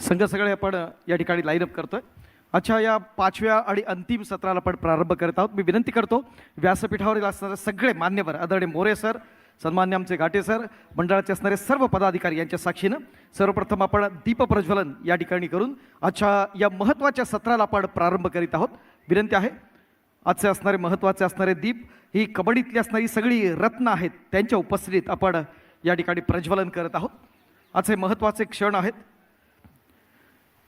संघ सगळे आपण या ठिकाणी लाईन अप करतोय. अच्छा, या 5व्या आणि अंतिम सत्राला आपण प्रारंभ करत आहोत. मी विनंती करतो व्यासपीठावरील असणारे सगळे मान्यवर, आदरणीय मोरे सर, सन्मान्य आमचे घाटे सर, मंडळाचे असणारे सर्व पदाधिकारी यांच्या साक्षीनं सर्वप्रथम आपण दीप प्रज्वलन या ठिकाणी करून अच्छा या महत्त्वाच्या सत्राला आपण प्रारंभ करीत आहोत. विनंती आहे आजचे असणारे महत्त्वाचे असणारे दीप ही कबड्डीतली असणारी सगळी रत्न आहेत त्यांच्या उपस्थितीत आपण या ठिकाणी प्रज्वलन करत आहोत. आजचे महत्त्वाचे क्षण आहेत.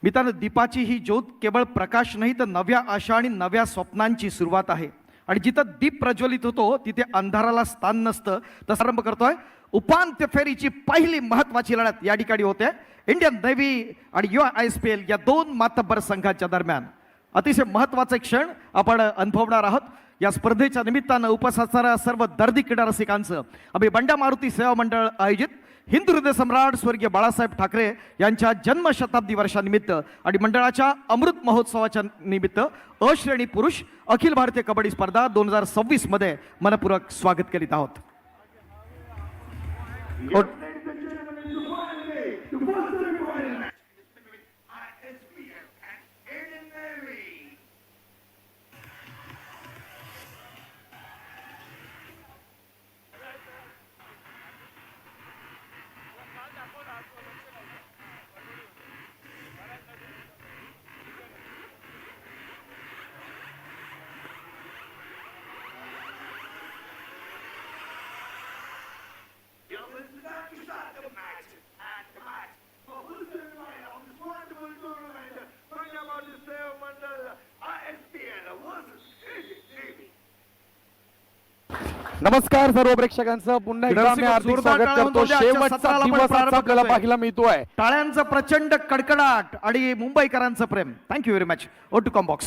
मित्रांनो, दीपाची ही ज्योत केवळ प्रकाश नाही तर नव्या आशा आणि नव्या स्वप्नांची सुरुवात आहे. आणि जिथं दीप प्रज्वलित होतो तिथे अंधाराला स्थान नसतं. तर प्रारंभ करतोय उपांत्य फेरीची पहिली महत्त्वाची लढत या ठिकाणी होते इंडियन नेव्ही आणि UISPL या दोन मातब्बर संघांच्या दरम्यान. अतिशय महत्त्वाचे क्षण आपण अनुभवणार आहोत. या स्पर्धेच्या निमित्तानं उपस्थित सर्व दर्दी क्रीडा रसिकांचं आम्ही बंड्या मारुती सेवा मंडळ आयोजित हिंदू हृदय सम्राट स्वर्गीय बाळासाहेब ठाकरे यांच्या जन्मशताब्दी वर्षानिमित्त आणि मंडळाच्या अमृत महोत्सवाच्या निमित्त अ श्रेणी पुरुष अखिल भारतीय कबड्डी स्पर्धा 2026 मध्ये मनपूर्वक स्वागत करीत आहोत. नमस्कार सर्व प्रेक्षकांचं पुन्हा एकदा मी हार्दिक स्वागत करतो. शेवटचा दिवस आपल्याला पाहायला मिळतोय. टाळ्यांचं प्रचंड कडकडाट आणि मुंबईकरांचं प्रेम. Thank you very much. ओ टू कॉम बॉक्स.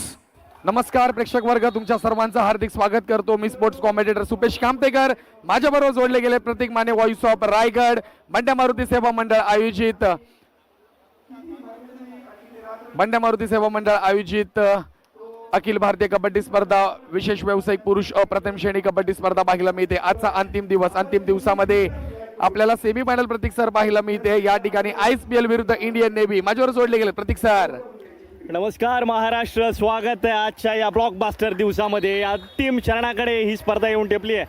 नमस्कार प्रेक्षक वर्ग, तुमच्या सर्वांचं हार्दिक स्वागत करतो. मी स्पोर्ट्स कॉमेंटेटर सुपेश कामतेकर, माझ्याबरोबर जोडले गेले प्रतीक माने, व्हॉइस ऑफ रायगड, बंड्या मारुती सेवा मंडळ आयोजित अखिल भारतीय कबड्डी स्पर्धा विशेष व्यावसायिक पुरुष अप्रथम श्रेणी कबड्डी स्पर्धा पाहायला मिळते. आजचा अंतिम दिवस. अंतिम दिवसामध्ये आपल्याला सेमीफायनल प्रतीक सर पाहायला मिळते. या ठिकाणी ISPL विरुद्ध इंडियन नेव्ही. माझ्यावर जोडले गेले प्रतीक सर. नमस्कार महाराष्ट्र, स्वागत आहे आजच्या या ब्लॉकबास्टर दिवसामध्ये. अंतिम चरणाकडे ही स्पर्धा येऊन टेपली आहे.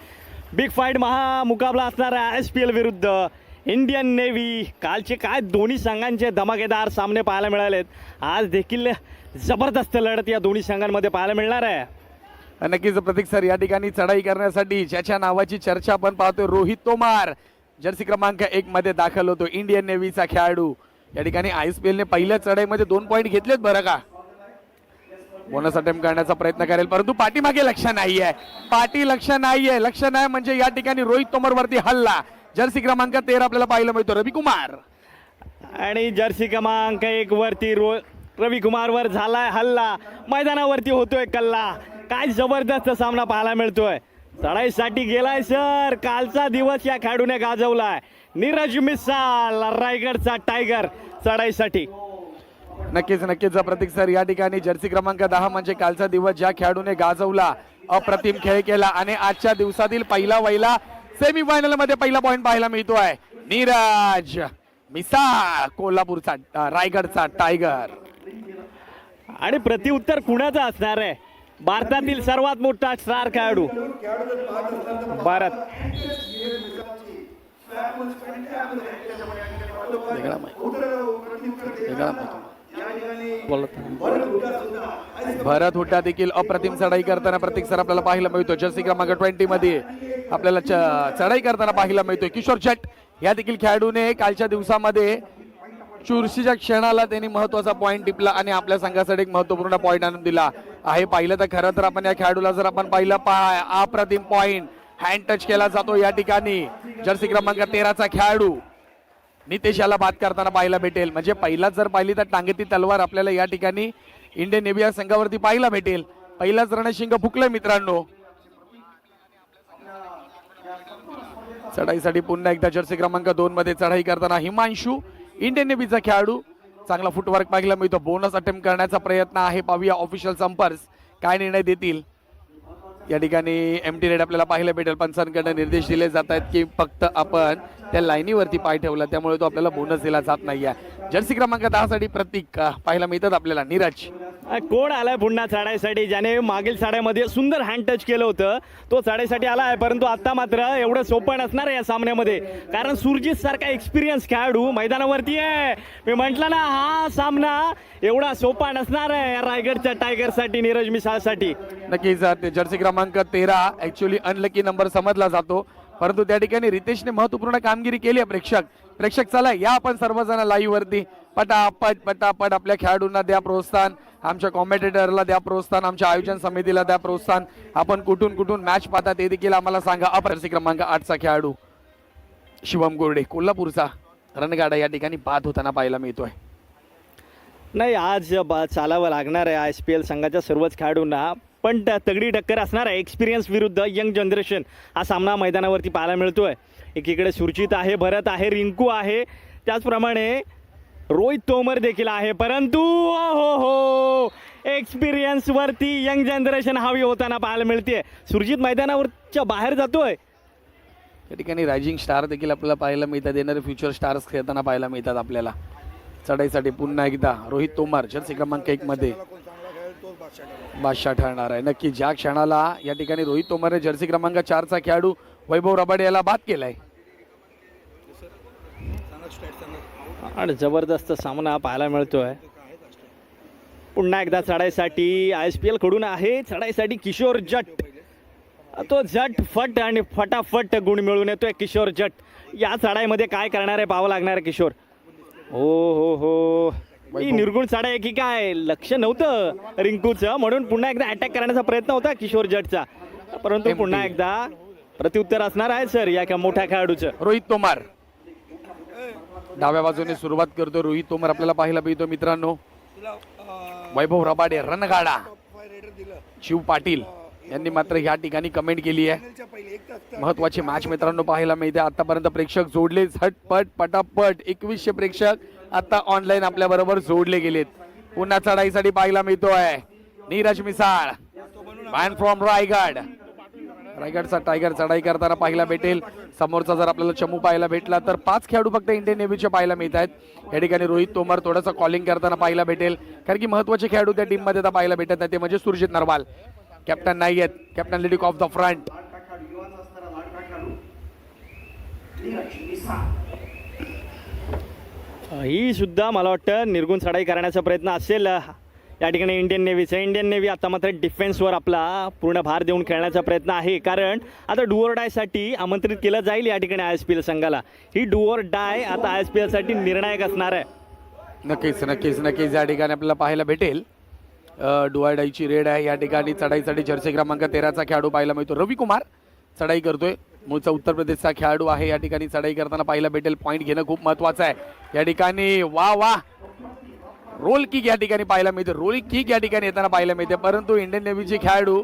बिग फाईट महामुकाबला असणार आहे ISPL विरुद्ध इंडियन नेव्ही. कालचे काय दोन्ही संघांचे धमाकेदार सामने पाहायला मिळालेत. आज देखील जबरदस्त लढत या दोन्ही संघांमध्ये पाहायला मिळणार आहे. नक्कीच प्रतीक सर, या ठिकाणी चढाई करण्यासाठी ज्याच्या नावाची चर्चा आपण पाहतोय, रोहित तोमार जर्सी क्रमांक 1 मध्ये दाखल होतो. इंडियन नेव्हीचा खेळाडू. या ठिकाणी ISPL ने पहिल्या चढाईमध्ये 2 पॉईंट घेतलेत बरं का. बोनस अटेम्प्ट करण्याचा प्रयत्न करेल परंतु पाठीमागे लक्ष नाहीये. लक्ष नाही म्हणजे या ठिकाणी रोहित तोमर वरती हल्ला. जर्सी क्रमांक 13 आपल्याला पाहायला मिळतो रविकुमार. आणि जर्सी क्रमांक 1 वरती रविकुमार वर झालाय हल्ला. मैदानावरती होतोय कल्ला. काय जबरदस्त सामना पाहायला मिळतोय. चढाईसाठी गेलाय सर. कालचा दिवस या खेळाडूने गाजवलाय. नीरज मिसाल रायगडचा टायगर चढाईसाठी. नक्कीच प्रतीक सर, या ठिकाणी जर्सी क्रमांक 10 म्हणजे कालचा दिवस ज्या खेळाडूने गाजवला, अप्रतिम खेळ केला आणि आजच्या दिवसातील पहिला सेमीफायनल मध्ये पहिला पॉईंट पाहायला मिळतोय. नीरज मिसाळ कोल्हापूरचा रायगडचा टायगर. आणि प्रतिउत्तर कुणाचं असणार आहे? भारतातील सर्वात मोठा स्टार खेळाडू भारत. भरत हुड्डा देखील अप्रतिम चढाई करताना प्रतीक सर आपल्याला पाहायला मिळतो. जर्सी क्रमांक 20 मध्ये आपल्याला चढाई करताना पाहायला मिळतोय. किशोर जट या देखील खेळाडूने कालच्या दिवसामध्ये चुरशीच्या क्षणाला त्यांनी महत्वाचा पॉईंट टिपला आणि आपल्या संघासाठी एक महत्वपूर्ण पॉईंट आणून दिला आहे. पाहिलं तर खरं तर आपण या खेळाडूला जर आपण पाहिलं अप्रतिम पॉईंट हँड टच केला जातो. या ठिकाणी जर्सी क्रमांक 13चा खेळाडू नितेश याला बाद करताना पाहायला भेटेल. म्हणजे पहिलाच जर पाहिली तर टांगेती तलवार आपल्याला या ठिकाणी इंडियन नेव्ही या संघावरती पाहायला भेटेल. पहिलाच रणशिंग फुकलंय मित्रांनो. चढाईसाठी पुन्हा एकदा जर्सी क्रमांक 2 मध्ये चढाई करताना हिमांशू इंडियन नेव्हीचा खेळाडू. चांगला फुटवर्क पाहायला मिळतो. बोनस अटेम्प्ट करण्याचा प्रयत्न आहे. पाहूया ऑफिशियल संपर्क काय निर्णय देतील. या ठिकाणी एमटी रेड आपल्याला पाहायला भेटेल. पंचांकडे निर्देश दिले जात आहेत की फक्त आपण त्या लाईनीवरती पाय ठेवला त्यामुळे तो आपल्याला बोनस दिला जात नाहीये. जर्सी क्रमांक 10 साठी प्रतीक पाहायला मिळतात आपल्याला. नीरज कोण आलाय पुन्हा चढाईसाठी, ज्याने मागील चढाईमध्ये सुंदर हँड टच केलं होतं तो चढाईसाठी आलाय, परंतु आता मात्र एवढं सोपं नसणार आहे या सामन्यामध्ये, कारण सुरजित सारखा एक्सपिरियन्स खेळाडू मैदानावरती आहे. मी म्हटलं ना हा सामना एवढा सोपा नसणार आहे या रायगडच्या टायगरसाठी, नीरज मिसाळसाठी. नक्कीच जर्सी क्रमांक 13 ऍक्च्युअली अनलकी नंबर समजला जातो, परंतु त्या ठिकाणी रितेशने महत्वपूर्ण कामगिरी केली आहे. प्रेक्षक चला या आपण सर्वजण लाईव्ह वरती पटापट आपल्या खेळाडूंना द्या प्रोत्साहन, आमच्या कॉमेंटेटरला द्या प्रोत्साहन, आमच्या आयोजन समितीला द्या प्रोत्साहन. आपण कुठून मॅच पाहता ते देखील आम्हाला सांगा. जर्सी क्रमांक 8 चा खेळाडू शिवम गोरडे कोल्हापूरचा रणगाडा या ठिकाणी बाद होताना पाहायला मिळतोय. नाही, आज चालावं लागणार आहे ISPL संघाच्या सर्वच खेळाडूंना, पण तगडी टक्कर असणार आहे. एक्सपिरियन्स विरुद्ध यंग जनरेशन हा सामना मैदानावरती पाहायला मिळतोय. एकीकडे सुरजित आहे, भरत आहे, रिंकू आहे, त्याचप्रमाणे रोहित तोमर देखील आहे, परंतु हो एक्सपिरियन्स वरती यंग जनरेशन हवी होताना पाहायला मिळते. सुरजित मैदानावरच्या बाहेर जातोय. या ठिकाणी रायझिंग स्टार देखील आपल्याला पाहायला मिळतात, येणारे फ्युचर स्टार्स खेळताना पाहायला मिळतात आपल्याला. चढाईसाठी पुन्हा एकदा रोहित तोमर जर्सी क्रमांक 1 मध्ये बादशाह ठरणार आहे. नक्की ज्या क्षणाला या ठिकाणी रोहित तोमरने जर्सी क्रमांक 4 चा खेळाडू वैभव रबाडे याला बाद केलाय. आणि जबरदस्त सामना पाहायला मिळतोय. पुन्हा एकदा चढाईसाठी ISPL कडून आहे, चढाईसाठी किशोर जट, तो झटफट आणि फटाफट गुण मिळून येतोय किशोर जट. या चढाईमध्ये काय करणार आहे पाहावं लागणार आहे किशोर. हो ही निर्गुण चढाई आहे की काय, लक्ष नव्हतं रिंकूचं, म्हणून पुन्हा एकदा अटॅक करण्याचा प्रयत्न होता किशोर जटचा, परंतु पुन्हा एकदा प्रत्युत्तर असणार आहे सर या मोठ्या खेळाडूचं. रोहित तोमर डाव्या बाजूने सुरुवात करतो. रोहित तोमर आपल्याला पाहायला मिळतो मित्रांनो. वैभव रबाडे रणगाडा शिव पाटील यांनी मात्र या ठिकाणी कमेंट केली आहे. महत्वाची मॅच मित्रांनो पाहायला मिळते. आतापर्यंत प्रेक्षक जोडले झटपट पटापट 2100 प्रेक्षक आता ऑनलाईन आपल्या बरोबर जोडले गेलेत. पुन्हा चढाईसाठी पाहायला मिळतोय नीरज मिसाळ मॅन फ्रॉम रायगड. रायगडचा टायगर चढाई करताना पाहायला भेटेल. समोरचा जर आपल्याला चमू पाहायला भेटला तर 5 खेळाडू फक्त इंडियन नेव्हीचे पाहायला मिळत आहेत. या ठिकाणी रोहित तोमर थोडंसं कॉलिंग करताना पाहायला भेटेल, कारण की महत्वाचे खेळाडू त्या टीम मध्ये आता पाहायला भेटत नाही, ते म्हणजे सुरजित नरवाल. कॅप्टन नाही आहेत, captain leading of the front. ही सुद्धा मला वाटतं निर्गुण चढाई करण्याचा प्रयत्न असेल या ठिकाणी इंडियन नेव्ही आता मात्र डिफेन्सवर आपला पूर्ण भार देऊन खेळण्याचा प्रयत्न आहे, कारण आता डू ऑर डायसाठी आमंत्रित केलं जाईल या ठिकाणी ISPL संघाला. ही डू ऑर डाय आता ISPL साठी निर्णायक असणार आहे. नक्कीच या ठिकाणी आपल्याला पाहायला भेटेल. डू ऑर डायची रेड आहे या ठिकाणी. चढाईसाठी जर्सी क्रमांक 13 चा खेळाडू पाहायला मिळतो. रवी कुमार चढाई करतोय, मूळचा उत्तर प्रदेशचा खेळाडू आहे. या ठिकाणी चढाई करताना पाहायला भेटेल. पॉईंट घेणं खूप महत्वाचं आहे या ठिकाणी. वा रोल किक या ठिकाणी पाहायला मिळते. रोल किक या ठिकाणी येताना पाहायला मिळते, परंतु इंडियन नेव्हीचे खेळाडू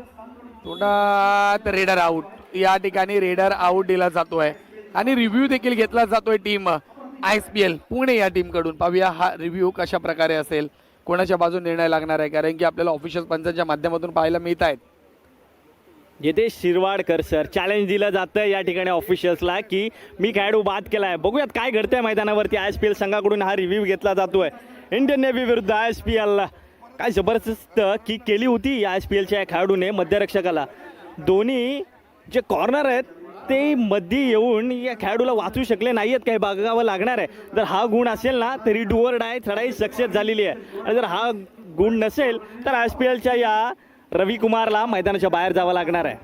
तोंडात रेडर आउट. या ठिकाणी रेडर आउट दिला जातोय आणि रिव्ह्यू देखील घेतला जातोय टीम ISPL पुणे या टीम कडून. पाहूया हा रिव्ह्यू कशा प्रकारे असेल, कोणाच्या बाजूने निर्णय लागणार आहे, कारण की आपल्याला ऑफिशियल पंचांच्या माध्यमातून पाहायला मिळत आहेत. जितेश शिरवाडकर सर चॅलेंज दिलं जातं या ठिकाणी ऑफिशियल्सला की मी खेळाडू बाद केलाय. बघूयात काय घडतंय मैदानावरती. ISPL संघाकडून हा रिव्ह्यू घेतला जातोय. इंडियन नेव्ही विरुद्ध ISPL. काय जबरदस्त किक केली होती या ISPLच्या खेळाडूने मध्यरक्षकाला. दोन्ही जे कॉर्नर आहेत ते मध्ये येऊन या खेळाडूला वाचू शकले नाही आहेत, काही बघावं लागणार आहे. जर हा गुण असेल ना तरी डू ऑर डाय चढाई सक्सेस झालेली आहे, आणि जर हा गुण नसेल तर ISPLच्या या रवी कुमारला मैदानाच्या बाहेर जावं लागणार आहे.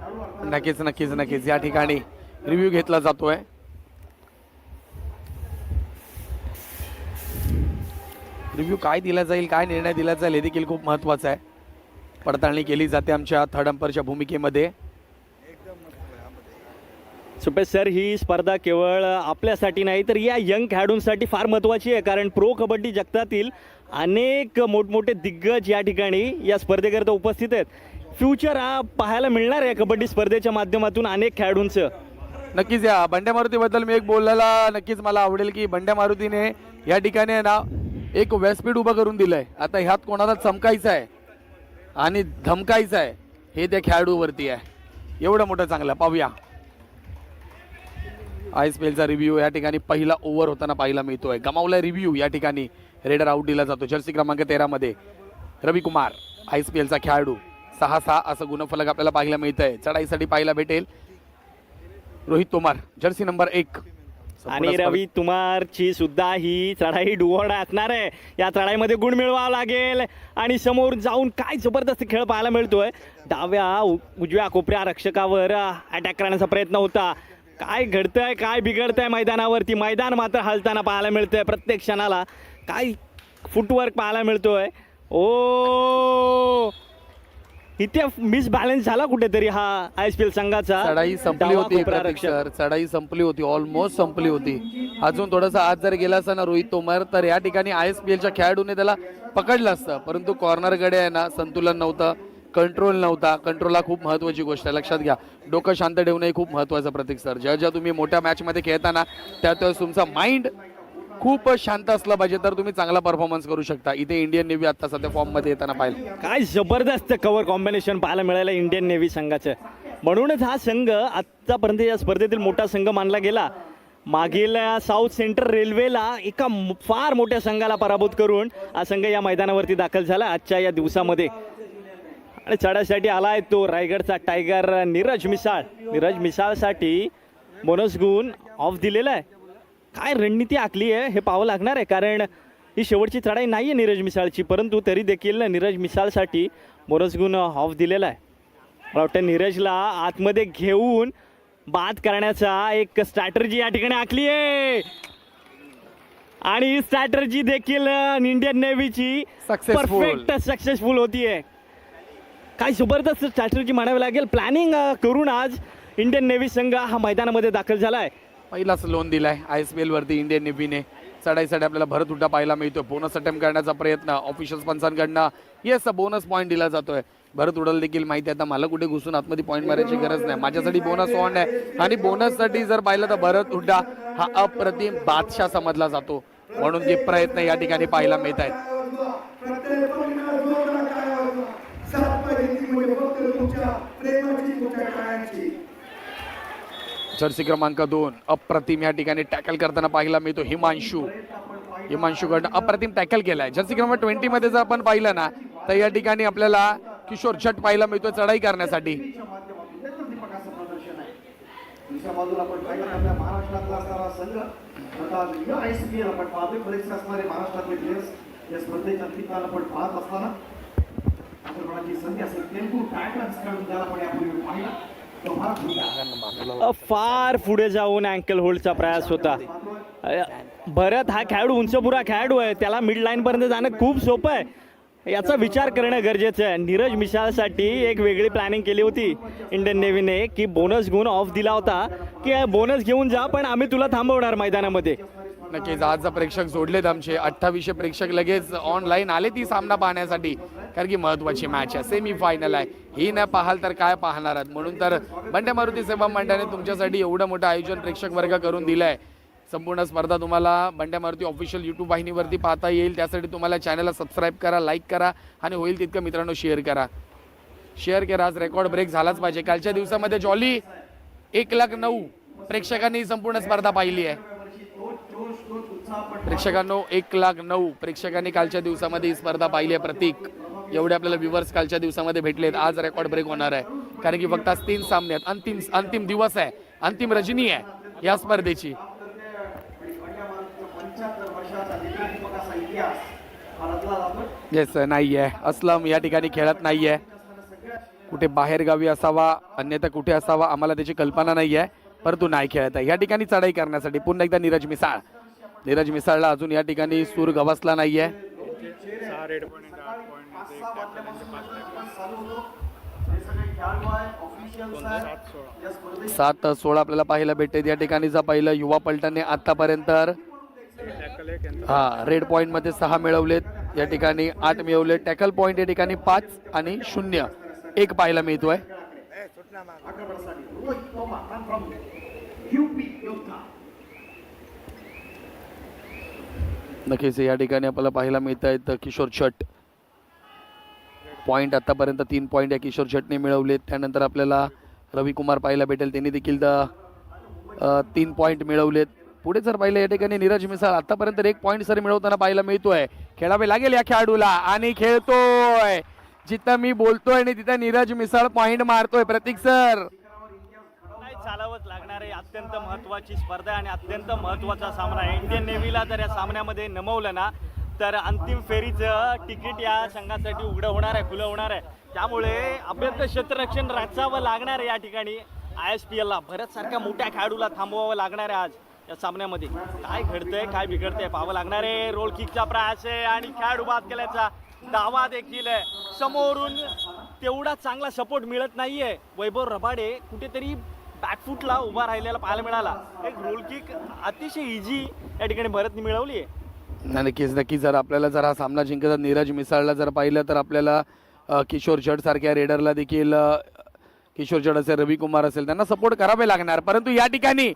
नक्कीच या ठिकाणी रिव्ह्यू घेतला जातोय. रिव्ह्यू काय दिला जाईल, काय निर्णय दिला जाईल हे देखील खूप महत्वाचं आहे. पडताळणी केली जाते आमच्या थर्ड अंपरच्या भूमिकेमध्ये. सुपेश सर, ही स्पर्धा केवळ आपल्यासाठी नाही तर या यंग खेळाडूंसाठी फार महत्त्वाची आहे, कारण प्रो कबड्डी जगतातील अनेक मोठमोठे दिग्गज या ठिकाणी या स्पर्धेकरता उपस्थित आहेत. फ्युचर हा पाहायला मिळणार आहे कबड्डी स्पर्धेच्या माध्यमातून अनेक खेळाडूंचं. नक्कीच या बंड्या मारुतीबद्दल मी एक बोलायला नक्कीच मला आवडेल की बंड्या मारुतीने या ठिकाणी ना एक व्यासपीठ उभं करून दिलंय. आता ह्यात कोणाला चमकायचं आहे आणि धमकायचं आहे हे त्या खेळाडूवरती आहे. एवढं मोठं चांगलं. पाहूया ISPLचा रिव्ह्यू. या ठिकाणी पहिला ओव्हर होताना पाहायला मिळतोय. गमावला रिव्ह्यू. या ठिकाणी रेडर आउट दिला जातो. जर्सी क्रमांक 13 मध्ये रविकुमार ISPLचा खेळाडू. 6-6 असं गुणफलक आपल्याला पाहायला मिळतंय. चढाईसाठी पाहायला भेटेल रोहित तोमार जर्सी नंबर 1. आणि रवी तुमारची सुद्धा ही चढाई डुवड असणार आहे. या चढाईमध्ये गुण मिळवावा लागेल आणि समोर जाऊन काय जबरदस्त खेळ पाहायला मिळतोय. डाव्या उजव्या कोपऱ्या रक्षकावर अटॅक करण्याचा प्रयत्न होता. काय घडतंय काय बिघडतंय मैदानावरती. मैदान मात्र हलताना पाहायला मिळतंय प्रत्येक क्षणाला. काय फुटवर्क पाहायला मिळतोय. ओ इथे मिसबॅलन्स झाला कुठेतरी हा ISPL संघाचा. चढाई संपली डावा होती कोपरा प्रतीक रक्षक. सर. चढाई संपली होती. ऑलमोस्ट संपली होती. अजून थोडासा आत जर गेला असता ना रोहित तोमर तर या ठिकाणी ISPLच्या खेळाडूने त्याला पकडलं असतं. परंतु कॉर्नरकडे आहे ना संतुलन नव्हतं. कंट्रोल नव्हता. कंट्रोल हा खूप महत्त्वाची गोष्ट आहे. लक्षात घ्या. डोकं शांत ठेवणं हे खूप महत्त्वाचं प्रतीक सर. जेव्हा तुम्ही मोठ्या मॅचमध्ये खेळताना त्यावेळेस तुमचा माइंड खूप शांत असलं पाहिजे तर तुम्ही चांगला परफॉर्मन्स करू शकता. इथे इंडियन नेव्ही आता सध्या फॉर्ममध्ये येताना पाहिलं. काय जबरदस्त कव्हर कॉम्बिनेशन पाहायला मिळालं इंडियन नेव्ही संघाचं. म्हणूनच हा संघ आतापर्यंत या स्पर्धेतील मोठा संघ मानला गेला. मागील साऊथ सेंट्रल रेल्वेला एका फार मोठ्या संघाला पराभूत करून हा संघ या मैदानावरती दाखल झाला आजच्या या दिवसामध्ये. आणि चढाईसाठी आलाय तो रायगडचा टायगर नीरज मिसाळ. नीरज मिसाळसाठी बोनस गुण ऑफ दिलेला आहे. काय रणनीती आखली आहे हे पाहावं लागणार आहे. कारण ही शेवटची चढाई नाही आहे नीरज मिसाळची. परंतु तरी देखील नीरज मिसाळसाठी बोनस गुण ऑफ दिलेला आहे. मला वाटतं नीरजला आतमध्ये घेऊन बाद करण्याचा एक स्ट्रॅटर्जी या ठिकाणी आखली आहे. आणि ही स्ट्रॅटर्जी देखील इंडियन नेव्हीची परफेक्ट सक्सेसफुल होतीये. काय जबरदस्त स्ट्रॅटर्जी म्हणावी लागेल. प्लॅनिंग करून आज इंडियन नेव्ही संघ हा मैदानामध्ये दाखल झाला आहे. पहिलाच लोन दिलाय ISPL वरती इंडियन नेव्हीने. चढाईसाठी आपल्याला भरत उड्डा पाहायला मिळतोय. बोनस अटेम्प्ट करण्याचा प्रयत्न ऑफिशियल्स पंचांकडनं येस बोनस पॉईंट दिला जातोय. भरत उडाल देखील माहिती आहे आता मला कुठे घुसून आतमध्ये पॉईंट मारायची गरज नाही. माझ्यासाठी बोनस ऑन आहे. आणि बोनससाठी जर पाहिलं तर भरत हुड्डा हा अप्रतिम बादशाह समजला जातो. म्हणून ते प्रयत्न या ठिकाणी पाहायला मिळत आहेत. जर्सी क्रमांक 2 अप्रतिम या ठिकाणी टॅकल करताना पाहायला मिळतो. हिमांशूकडनं अप्रतिम टॅकल केलाय. जर्सी क्रमांक 20 मध्ये जर आपण पाहिलं ना तर या ठिकाणी आपल्याला किशोर जट पाहायला मिळतो चढाई करण्यासाठी. दुसऱ्या बाजूला आपण पाहिलं आपल्या महाराष्ट्रातला असणारा संघ आता ISPL आपण पाहतोय. बरेचसे असणारे महाराष्ट्रातले प्लेयर्स या स्पर्धेच्या निमित्तानं आपण पाहत असताना आपण कोणाची संधी असेल टेम्पो पॅटर्न्स खेळून त्याला पण यापूर्वी पाहिला. फार पुढे जाऊन अँकल होल्डचा प्रयास होता. भरत हा खेळाडू उंचपुरा खेळाडू आहे. त्याला मिड लाईन पर्यंत जाणं खूप सोपं आहे. याचा विचार करणं गरजेचं आहे. नीरज मिसाळसाठी एक वेगळी प्लॅनिंग केली होती इंडियन नेव्हीने की बोनस गुण ऑफ दिला होता की बोनस घेऊन जा पण आम्ही तुला थांबवणार मैदानामध्ये. नक्कीच आज प्रेक्षक जोडलेत आमचे 2800 प्रेक्षक लगेच ऑनलाईन आले ती सामना पाहण्यासाठी. कारण की महत्वाची मॅच आहे. सेमी फायनल आहे. ही न पाहाल तर काय पाहणार आहात. म्हणून तर बंड्या मारुती सेवा मंडळाने तुमच्यासाठी एवढं मोठं आयोजन प्रेक्षक वर्ग करून दिलं आहे. संपूर्ण स्पर्धा तुम्हाला बंड्या मारुती ऑफिशियल यूट्यूब वाहिनीवरती पाहता येईल. त्यासाठी तुम्हाला चॅनलला सबस्क्राईब करा, लाईक करा आणि होईल तितकं मित्रांनो शेअर करा. आज रेकॉर्ड ब्रेक झालाच पाहिजे. कालच्या दिवसामध्ये जॉली 1,09,000 प्रेक्षकांनी संपूर्ण स्पर्धा पाहिली आहे. प्रेक्षकांनो 1,09,000 प्रेक्षकांनी कालच्या दिवसामध्ये ही स्पर्धा पाहिली आहे. प्रतीक एवढे आपल्याला व्ह्युअर्स कालच्या दिवसामध्ये भेटलेत. आज रेकॉर्ड ब्रेक होणार आहे. कारण की फक्त आज 3 सामने आहेत. अंतिम दिवस आहे. अंतिम रजनी आहे या स्पर्धेची. येस नाहीये. असलम या ठिकाणी खेळत नाहीये. कुठे बाहेर गावी असावा अन्यथा कुठे असावा आम्हाला त्याची कल्पना नाहीये. परंतु नाही खेळत आहे. या ठिकाणी चढाई करण्यासाठी पुन्हा एकदा नीरज मिसाळला अजून या ठिकाणी सूर गवसला नाहीये. 7-16 आपल्याला पाहायला भेटते. या ठिकाणी जर पाहिलं युवा पलटणने आतापर्यंत रेड पॉइंट मध्ये 6 मिळवलेत. या ठिकाणी 8 मिळवले. टॅकल पॉइंट या ठिकाणी 5 आणि 0 1 पाहायला मिळतोय. नक्कीच या ठिकाणी आपल्याला पाहायला मिळत आहेत किशोर छट. पॉइंट आतापर्यंत 3 पॉइंट या किशोर छटने मिळवलेत. त्यानंतर आपल्याला रविकुमार पाहायला भेटेल, त्यांनी देखील 3 पॉईंट मिळवलेत. पुढे जर पाहिलं या ठिकाणी नीरज मिसाळ आतापर्यंत 1 पॉईंट सर मिळवताना पाहायला मिळतोय. खेळावे लागेल या खेळाडूला आणि खेळतोय. जिथं मी बोलतोय आणि तिथं नीरज मिसाळ पॉईंट मारतोय. प्रतीक सर, नाही चालवत लागणार आहे. अत्यंत महत्त्वाची स्पर्धा आहे आणि अत्यंत महत्त्वाचा सामना आहे. इंडियन नेव्हीला जर या सामन्यामध्ये नमवलं ना तर अंतिम फेरीचं तिकीट या संघासाठी उघडं होणार आहे, खुलं होणार आहे. त्यामुळे अभ्यंतर क्षेत्ररक्षण रचावं लागणार आहे या ठिकाणी. ISPL ला भरत सारख्या मोठ्या खेळाडूला थांबवावं लागणार आहे आज या सामन्यामध्ये. काय घडतंय काय बिघडतंय पाहावं लागणार आहे. रोल किकचा प्रयास आहे आणि खेळाडू बाद केल्याचा दावा देखील आहे. समोरून तेवढा चांगला सपोर्ट मिळत नाहीये. वैभव रबाडे कुठेतरी बॅकफूटला उभा राहिलेला पाहायला मिळाला. एक रोल किक अतिशय इझी या ठिकाणी भरतने मिळवली आहे. नक्कीच जर आपल्याला जर हा सामना जिंकत नीरज मिसाळला जर पाहिलं तर आपल्याला किशोर जट सारख्या रेडरला देखील किशोर जट असेल, रविकुमार असेल, त्यांना सपोर्ट करावे लागणार. परंतु या ठिकाणी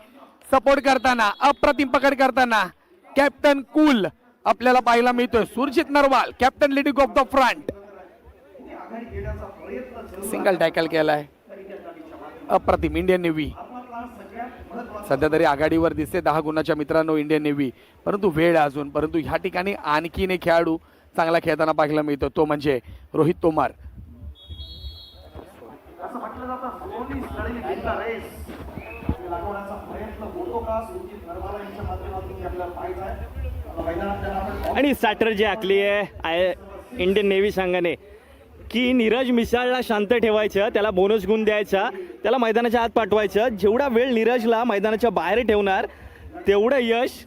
सपोर्ट करताना, अप्रतिम पकड करताना कॅप्टन कूल आपल्याला पाहायला मिळतोय. Surjit Narwal captain leading of the front, single tackle केलाय. अप्रतिम इंडियन नेव्ही सध्या तरी आघाडीवर दिसते 10 गुणाच्या मित्रांनो इंडियन नेव्ही. परंतु वेळ अजून. परंतु ह्या ठिकाणी आणखीन एक खेळाडू चांगला खेळताना पाहायला मिळतो, तो म्हणजे रोहित तोमार. आणि स्ट्रॅटर्जी आखली आहे इंडियन नेव्ही संघाने की नीरज मिसाळला शांत ठेवायचं, त्याला बोनस गुण द्यायचा, त्याला मैदानाच्या आत पाठवायचं. जेवढा वेळ नीरजला मैदानाच्या बाहेर ठेवणार तेवढं यश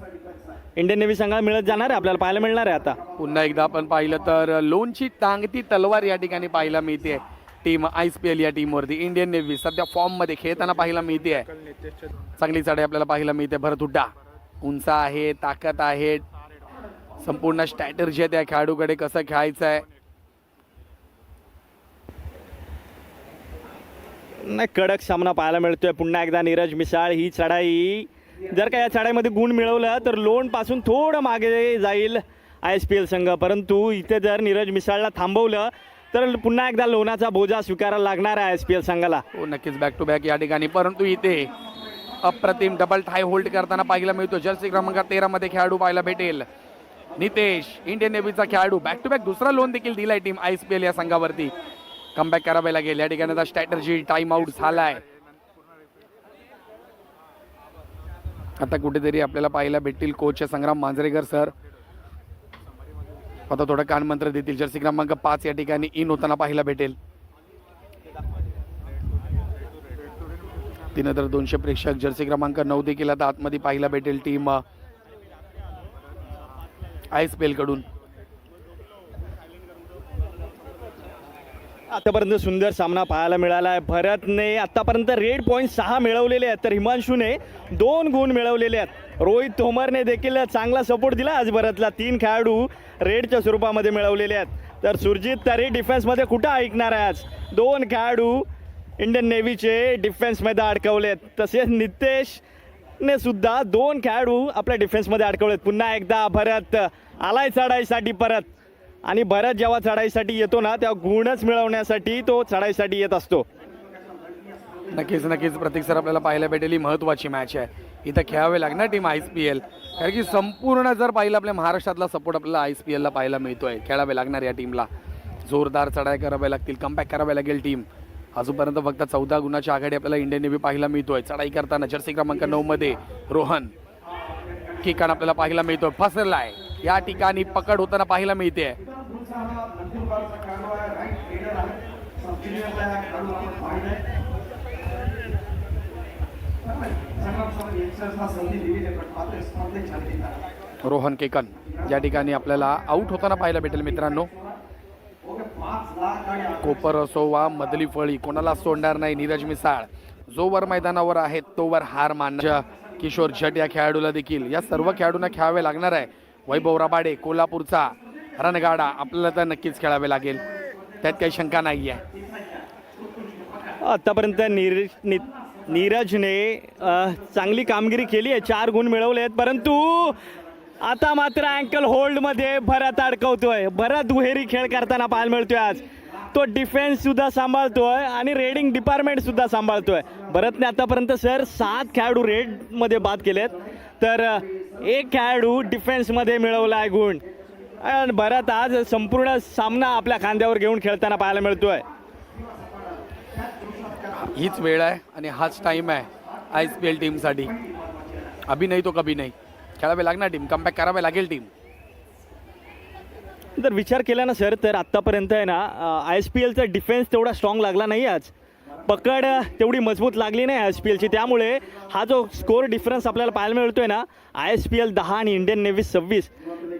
इंडियन नेव्ही संघाला मिळत जाणार आहे, आपल्याला पाहायला मिळणार आहे. आता पुन्हा एकदा आपण पाहिलं तर लोणची टांगती तलवार या ठिकाणी पाहायला मिळते. टीम ISPL या टीमवरती इंडियन नेव्ही सध्या फॉर्म मध्ये खेळताना पाहायला मिळते. चांगली चढाई आपल्याला पाहायला मिळते. भरत हुड्डा उंच आहे, ताकद आहे, संपूर्ण स्ट्रॅटर्जी आहे त्या खेळाडूकडे कसं खेळायचं आहे. नाही कडक सामना पाहायला मिळतोय. पुन्हा एकदा नीरज मिसाळ ही चढाई जर का या चढाईमध्ये गुण मिळवलं तर लोण पासून थोडं मागे जाईल ISPL संघ. परंतु इथे जर नीरज मिसाळला थांबवलं तर पुन्हा एकदा लोणाचा बोजा स्वीकारायला लागणार आहे ISPL संघाला. हो नक्कीच बॅक टू बॅक या ठिकाणी. परंतु इथे अप्रतिम डबल टाय होल्ड करताना पाहायला मिळतो. जर्सी क्रमांक 13 मध्ये खेळाडू पाहायला भेटेल नितेश, इंडियन नेव्हीचा खेळाडू. बॅक टू बॅक दुसरा लोन देखील दिलाय टीम ISPL या संघावरती. कमबॅक करावे लागेल या ठिकाणी. आता स्ट्रॅटर्जी टाइम आउट झालाय. आता कुठेतरी आपल्याला पाहायला भेटतील कोच संग्राम मांजरेकर सर. आता थोडं कानमंत्र देतील. जर्सी क्रमांक 5 या ठिकाणी इन होताना पाहायला भेटेल. 3200 प्रेक्षक. जर्सी क्रमांक 9 देखील आता आतमध्ये पाहायला भेटेल टीम ISPL कडून. आतापर्यंत सुंदर सामना पाहायला मिळाला आहे. भरतने आतापर्यंत रेड पॉईंट 6 मिळवलेले आहेत तर हिमांशूने 2 गुण मिळवलेले आहेत. रोहित तोमरने देखील चांगला सपोर्ट दिला आज भरतला. 3 खेळाडू रेडच्या स्वरूपामध्ये मिळवलेले आहेत. तर सुरजित तरी डिफेन्समध्ये कुठं ऐकणार आहे आज. 2 खेळाडू इंडियन नेव्हीचे डिफेन्समध्ये अडकवलेत. तसेच नितेशने सुद्धा 2 खेळाडू आपल्या डिफेन्समध्ये अडकवलेत. पुन्हा एकदा भरत आलाय चढाईसाठी परत. आणि भरत जेव्हा चढाईसाठी येतो ना तेव्हा गुणच मिळवण्यासाठी तो चढाईसाठी येत असतो. नक्कीच प्रतीक सर आपल्याला पाहायला भेटेल. ही महत्त्वाची मॅच आहे. इथं खेळावे लागणार टीम ISPL. कारण की संपूर्ण जर पाहिलं आपल्या महाराष्ट्रातला सपोर्ट आपल्याला ISPL ला पाहायला मिळतोय. खेळावे लागणार या टीमला. जोरदार चढाई कराव्या लागतील. कमबॅक करावे लागेल टीम. अजूनपर्यंत फक्त 14 गुणाची आघाडी आपल्याला इंडियन नेव्ही पाहायला मिळतोय. चढाई करताना जर्सी क्रमांक 9 मध्ये रोहन किकान आपल्याला पाहायला मिळतोय. फसलाय या ठिकाणी पकड होताना पाहायला मिळते. रोहन केकन या ठिकाणी आपल्याला आउट होताना पाहायला भेटेल मित्रांनो. कोपर असो वा मधली फळी कोणाला सोडणार नाही नीरज मिसाळ. जोवर मैदानावर आहेत तोवर हार मानणार. किशोर जट या खेळाडूला देखील या सर्व खेळाडूंना खेळावे लागणार आहे. वैभव रबाडे कोल्हापूरचा रणगाडा आपल्याला तर नक्कीच खेळावे लागेल, त्यात काही शंका नाही आहे. आतापर्यंत नीरजने चांगली कामगिरी केली आहे. 4 गुण मिळवले आहेत. परंतु आता मात्र अँकल होल्डमध्ये भरत अडकवतोय. भरत दुहेरी खेळ करताना पाहायला मिळतोय आज. तो डिफेन्स सुद्धा सांभाळतोय आणि रेडिंग डिपार्टमेंट सुद्धा सांभाळतोय. भरतने आतापर्यंत सर 7 खेळाडू रेडमध्ये बाद केलेत, तर 1 खेळाडू डिफेन्समध्ये मिळवला आहे गुण. आणि भरत आज संपूर्ण सामना आपल्या खांद्यावर घेऊन खेळताना पाहायला मिळतोय. हीच वेळ आहे आणि हाच टाइम आहे ISPL टीमसाठी. अभी नाही तो कभी नाही, खेळावे लागणार टीम, कमबॅक करावे लागेल टीम. जर विचार केला ना सर, तर आत्तापर्यंत आहे ना ISPLचा डिफेन्स तेवढा स्ट्रॉंग लागला नाही. आज पकड तेवढी मजबूत लागली नाही ISPLची, त्यामुळे हा जो स्कोर डिफरन्स आपल्याला पाहायला मिळतोय ना, ISPL 10 आणि इंडियन नेव्ही 26,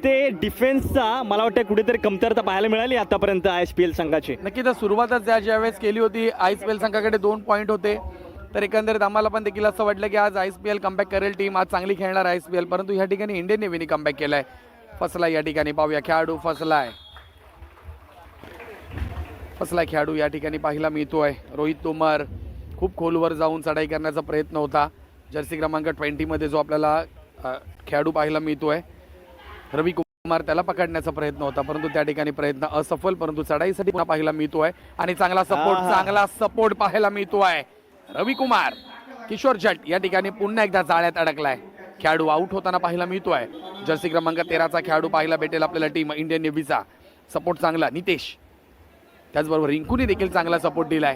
ते डिफेन्सचा मला वाटतं कुठेतरी कमतरता पाहायला मिळाली आतापर्यंत ISPL संघाची. नक्की तर सुरुवातच ज्यावेळेस केली होती ISPL संघाकडे 2 पॉईंट होते, तर एकंदरीत आम्हाला पण देखील असं वाटलं की आज ISPL कमबॅक करेल टीम, आज चांगली खेळणार ISPL. परंतु ह्या ठिकाणी इंडियन नेव्हीने कमबॅक केलाय. फसलाय या ठिकाणी, पाहूया खेळाडू फसलाय खेळाडू या ठिकाणी पाहायला मिळतोय. रोहित तोमर खूप खोलवर जाऊन चढाई करण्याचा प्रयत्न होता. जर्सी क्रमांक 20 मध्ये जो आपल्याला खेळाडू पाहायला मिळतोय रवी कुमार, त्याला पकडण्याचा प्रयत्न होता, परंतु त्या ठिकाणी प्रयत्न असफल. परंतु चढाईसाठी पुन्हा पाहायला मिळतोय आणि चांगला सपोर्ट पाहायला मिळतोय. रवी कुमार, किशोर जट या ठिकाणी पुन्हा एकदा जाळ्यात अडकलाय. खेळाडू आउट होताना पाहायला मिळतोय. जर्सी क्रमांक 13चा खेळाडू पाहायला भेटेल आपल्याला टीम इंडियन नेव्हीचा. सपोर्ट चांगला नितेश, त्याचबरोबर रिंकूने देखील चांगला सपोर्ट दिलाय.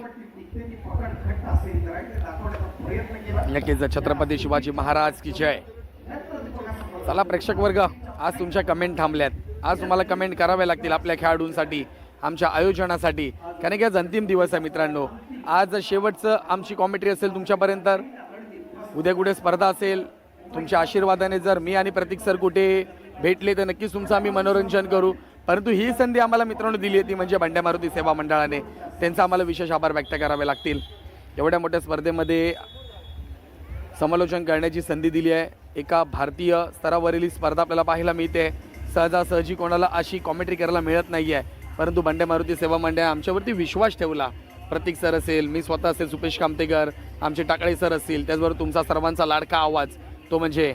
नक्कीच छत्रपती शिवाजी महाराज की जय. चला प्रेक्षक वर्ग, आज तुमच्या कमेंट थांबल्यात. आज तुम्हाला कमेंट कराव्या लागतील आपल्या खेळाडूंसाठी, आमच्या आयोजनासाठी, कारण की आज अंतिम दिवस आहे मित्रांनो. आज शेवटचं आमची कॉमेंट्री असेल तुमच्यापर्यंत. उद्या कुठे स्पर्धा असेल, तुमच्या आशीर्वादाने जर मी आणि प्रतीक सर कुठे भेटले तर नक्कीच तुमचं आम्ही मनोरंजन करू. परंतु ही संधी आम्हाला मित्रांनो दिली होती म्हणजे बंड्या मारुती सेवा मंडळाने, त्यांचा आम्हाला विशेष आभार व्यक्त करावे लागतील. एवढ्या मोठ्या स्पर्धेमध्ये समालोचन करण्याची संधी दिली आहे. एका भारतीय स्तरावरील स्पर्धा आपल्याला पाहायला मिळते. सहजासहजी कोणाला अशी कॉमेंट्री करायला मिळत नाही आहे, परंतु बंड्या मारुती सेवा मंडळ आमच्यावरती विश्वास ठेवला. प्रतीक सर असेल, मी स्वतः असेल, सुपेश कामतेकर, आमचे टाकळे सर असतील, त्याचबरोबर तुमचा सर्वांचा लाडका आवाज तो म्हणजे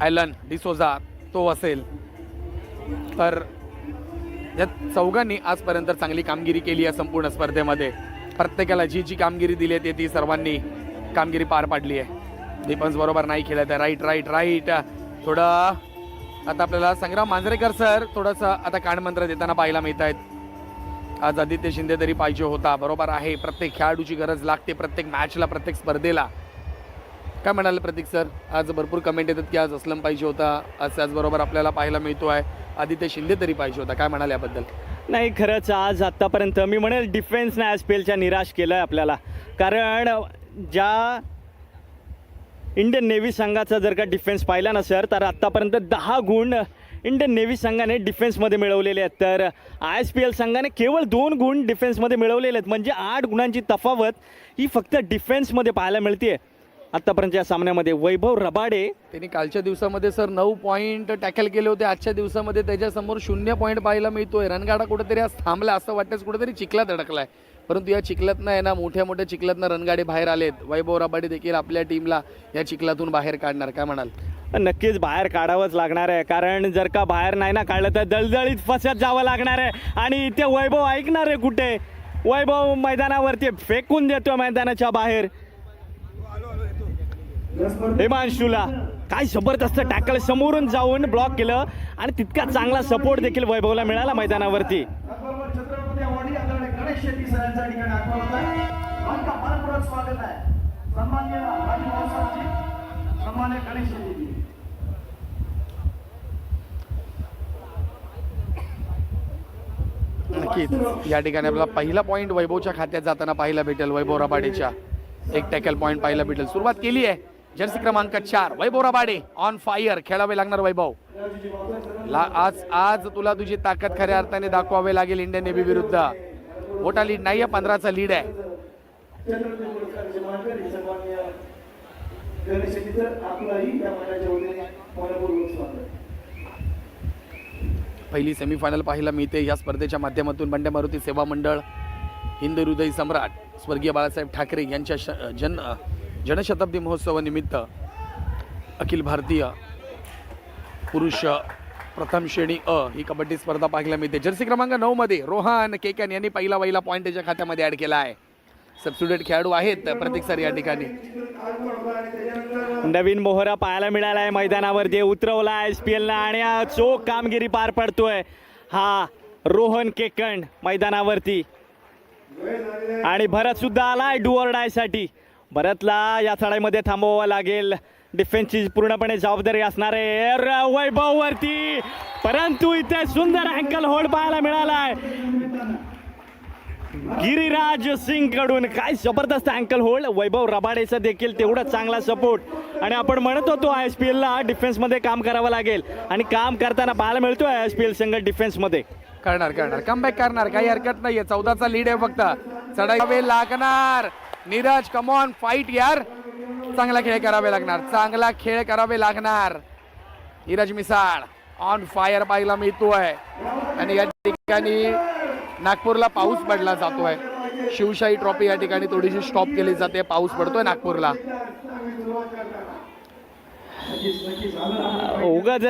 ॲलन डिसोजा तो असेल. तर या चौघांनी आजपर्यंत चांगली कामगिरी केली आहे संपूर्ण स्पर्धेमध्ये. प्रत्येकाला जी जी कामगिरी दिली आहे ती सर्वांनी कामगिरी पार पाडली आहे. दीपन्स बरोबर नाही खेळत आहे. राईट थोडं आता आपल्याला संग्राम मांजरेकर सर थोडंसं आता कानमंत्र देताना पाहायला मिळत आहेत. आज आदित्य शिंदे तरी पाहिजे होता. बरोबर आहे, प्रत्येक खेळाडूची गरज लागते प्रत्येक मॅचला, प्रत्येक स्पर्धेला. काय म्हणाले प्रतीक सर? आज भरपूर कमेंट येतात की आज असलम पाहिजे होता, आज त्याचबरोबर आपल्याला पाहायला मिळतो आहे आदित्य शिंदे तरी पाहिजे होता. काय म्हणाले याबद्दल? नाही, खरंच आज आत्तापर्यंत मी म्हणेल डिफेन्सने ISPLच्या निराश केलं आहे आपल्याला. कारण ज्या इंडियन नेव्ही संघाचा जर का डिफेन्स पाहिला ना सर, तर आत्तापर्यंत 10 गुण इंडियन नेव्ही संघाने डिफेन्समध्ये मिळवलेले आहेत, तर ISPL संघाने केवळ 2 गुण डिफेन्समध्ये मिळवलेले आहेत. म्हणजे 8 गुणांची तफावत ही फक्त डिफेन्समध्ये पाहायला मिळते आत्तापर्यंत या सामन्यामध्ये. वैभव रबाडे त्यांनी कालच्या दिवसामध्ये सर 9 पॉईंट टॅकल केले होते. आजच्या दिवसामध्ये त्याच्यासमोर 0 पॉईंट पाहायला मिळतोय. रणगाडा कुठेतरी आज थांबला असं वाटतं, कुठेतरी चिखलात अडकलाय. परंतु या चिखलातनं आहे ना, मोठ्या चिखलातनं रणगाडे बाहेर आलेत. वैभव रबाडे देखील आपल्या टीमला या चिखलातून बाहेर काढणार. काय म्हणाल? नक्कीच बाहेर काढावंच लागणार आहे, कारण जर का बाहेर नाही ना काढलं तर दळदळीत फसत जावं लागणार आहे. आणि इथे वैभव ऐकणार आहे कुठे? वैभव मैदानावरती फेकून देतो मैदानाच्या बाहेर. हिमांशूला काय जबरदस्त टॅकल, समोरून जाऊन ब्लॉक केलं आणि तितका चांगला सपोर्ट देखील वैभवला मिळाला मैदानावरती. नक्कीच या ठिकाणी आपल्याला पहिला पॉईंट वैभवच्या खात्यात जाताना पाहायला भेटेल. वैभव रबाडेच्या एक टॅकल पॉईंट पाहायला भेटेल. सुरुवात केली आहे जर्सी क्रमांक 4 वैभव रबाडे ऑन फायर. खेळावे लागणार वैभव. आज तुला तुझी ताकद खऱ्या अर्थाने दाखवावे लागेल इंडियन नेव्ही विरुद्ध. मोठा लीड नाही आहे, 15चा लीड आहे. पहिली सेमीफायनल पाहायला मिळते या स्पर्धेच्या माध्यमातून. बंड्या मारुती सेवा मंडळ, हिंद हृदय सम्राट स्वर्गीय बाळासाहेब ठाकरे यांच्या जनशताब्दी महोत्सवानिमित्त अखिल भारतीय पुरुष प्रथम श्रेणी अ ही कबड्डी स्पर्धा पाहायला मिळते. जर्सी क्रमांक 9 मध्ये रोहन केकन यांनी पहिला पॉईंट त्याच्या खात्यामध्ये ऍड केला आहे. सबस्टिट्यूट खेळाडू आहेत प्रतीक सर या ठिकाणी. नवीन मोहरा पाहायला मिळाला आहे मैदानावरती, उतरवला SPL ना आणि चोख कामगिरी पार पडतोय हा रोहन केकन मैदानावरती. आणि भरत सुद्धा आलाय डू ऑर डाय साठी. भरतला या चढाईमध्ये थांबवावं लागेल, डिफेन्सची पूर्णपणे जबाबदारी असणार आहे वैभव वरती, परंतु इथे सुंदर अँकल होल्ड पाहायला मिळालाय गिरिराज सिंग कडून. काय जबरदस्त अँकल होल्ड, वैभव रबाडेचा देखील तेवढा चांगला सपोर्ट. आणि आपण म्हणत होतो ISPL ला डिफेन्स मध्ये काम करावं लागेल आणि काम करताना पाहायला मिळतोय ISPL संघ डिफेन्स मध्ये. करणार कमबॅक करणार, काही हरकत नाहीये. 14चा लीड आहे फक्त. चढाई लागणार. नीरज कमॉन फाईट यार, चांगला खेळ करावे लागणार. नीरज मिसाळ ऑन फायर पाहायला मिळतोय. आणि या ठिकाणी नागपूरला पाऊस पडला जातोय. शिवशाही ट्रॉफी या ठिकाणी थोडीशी स्टॉप केली जाते, पाऊस पडतोय नागपूरला. उगाच